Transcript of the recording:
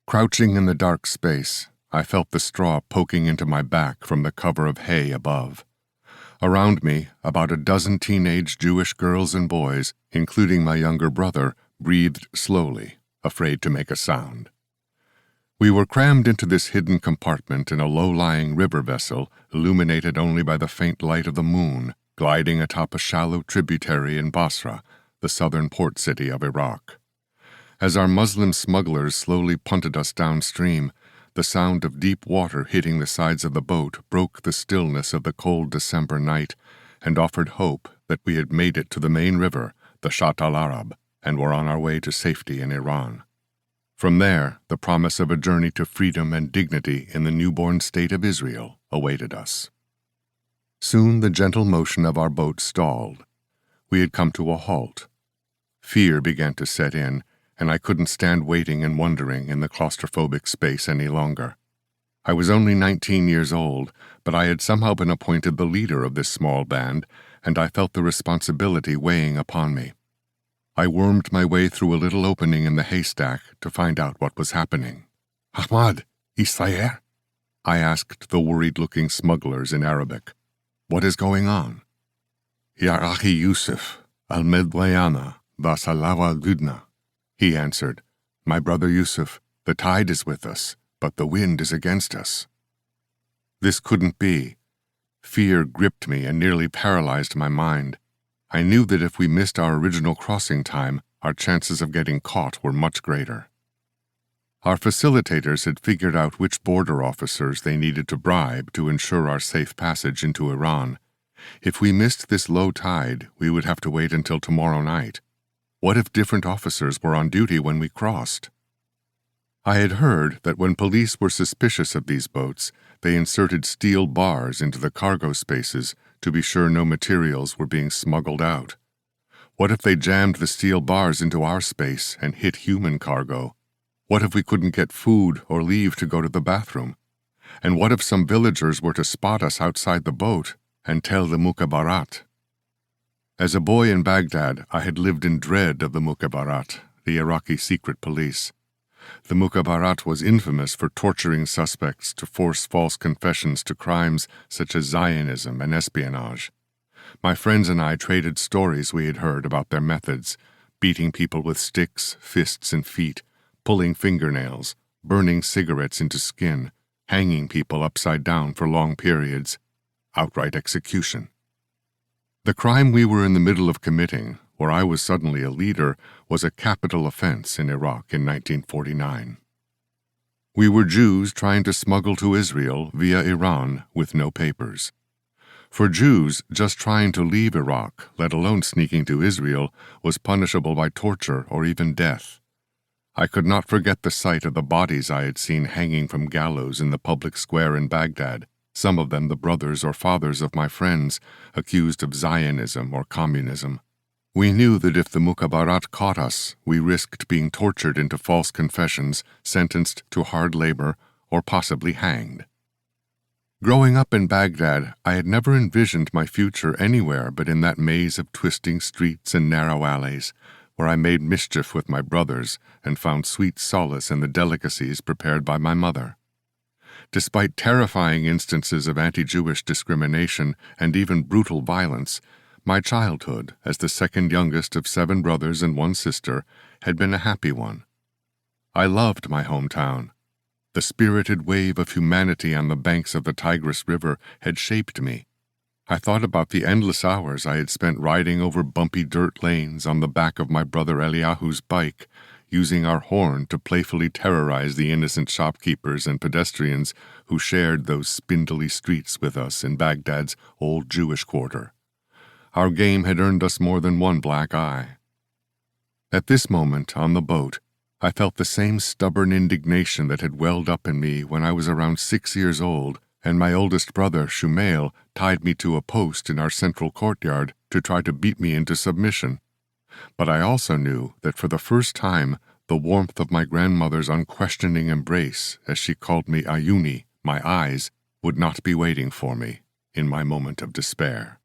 Crouching in the dark space, I felt the straw poking into my back from the cover of hay above. Around me, about a dozen teenage Jewish girls and boys, including my younger brother, breathed slowly, afraid to make a sound. We were crammed into this hidden compartment in a low-lying river vessel, illuminated only by the faint light of the moon, gliding atop a shallow tributary in Basra, the southern port city of Iraq. As our Muslim smugglers slowly punted us downstream, the sound of deep water hitting the sides of the boat broke the stillness of the cold December night and offered hope that we had made it to the main river, the Shatt al-Arab, and were on our way to safety in Iran. From there, the promise of a journey to freedom and dignity in the newborn state of Israel awaited us. Soon the gentle motion of our boat stalled. We had come to a halt. Fear began to set in, and I couldn't stand waiting and wondering in the claustrophobic space any longer. I was only 19 years old, but I had somehow been appointed the leader of this small band, and I felt the responsibility weighing upon me. I wormed my way through a little opening in the haystack to find out what was happening. "Ahmad, Israel?" I asked the worried-looking smugglers in Arabic. "What is going on?" "Iraqi Yusuf, al-Medwayana, Vasalawa Dudna," he answered. "My brother Yusuf, the tide is with us, but the wind is against us." This couldn't be. Fear gripped me and nearly paralyzed my mind. I knew that if we missed our original crossing time, our chances of getting caught were much greater. Our facilitators had figured out which border officers they needed to bribe to ensure our safe passage into Iran. If we missed this low tide, we would have to wait until tomorrow night. What if different officers were on duty when we crossed? I had heard that when police were suspicious of these boats, they inserted steel bars into the cargo spaces to be sure no materials were being smuggled out. What if they jammed the steel bars into our space and hit human cargo? What if we couldn't get food or leave to go to the bathroom? And what if some villagers were to spot us outside the boat and tell the mukhabarat? As a boy in Baghdad, I had lived in dread of the mukhabarat, the Iraqi secret police. The mukhabarat was infamous for torturing suspects to force false confessions to crimes such as Zionism and espionage. My friends and I traded stories we had heard about their methods, beating people with sticks, fists, and feet, pulling fingernails, burning cigarettes into skin, hanging people upside down for long periods, outright execution. The crime we were in the middle of committing, where I was suddenly a leader, was a capital offense in Iraq in 1949. We were Jews trying to smuggle to Israel via Iran with no papers. For Jews, just trying to leave Iraq, let alone sneaking to Israel, was punishable by torture or even death. I could not forget the sight of the bodies I had seen hanging from gallows in the public square in Baghdad, some of them the brothers or fathers of my friends, accused of Zionism or communism. We knew that if the mukhabarat caught us, we risked being tortured into false confessions, sentenced to hard labor, or possibly hanged. Growing up in Baghdad, I had never envisioned my future anywhere but in that maze of twisting streets and narrow alleys, where I made mischief with my brothers and found sweet solace in the delicacies prepared by my mother. Despite terrifying instances of anti-Jewish discrimination and even brutal violence, my childhood, as the second youngest of 7 brothers and 1 sister, had been a happy one. I loved my hometown. The spirited wave of humanity on the banks of the Tigris River had shaped me. I thought about the endless hours I had spent riding over bumpy dirt lanes on the back of my brother Eliyahu's bike, using our horn to playfully terrorize the innocent shopkeepers and pedestrians who shared those spindly streets with us in Baghdad's old Jewish quarter. Our game had earned us more than one black eye. At this moment, on the boat, I felt the same stubborn indignation that had welled up in me when I was around 6 years old, and my oldest brother, Shumail, tied me to a post in our central courtyard to try to beat me into submission. But I also knew that for the first time, the warmth of my grandmother's unquestioning embrace, as she called me Ayuni, my eyes, would not be waiting for me in my moment of despair.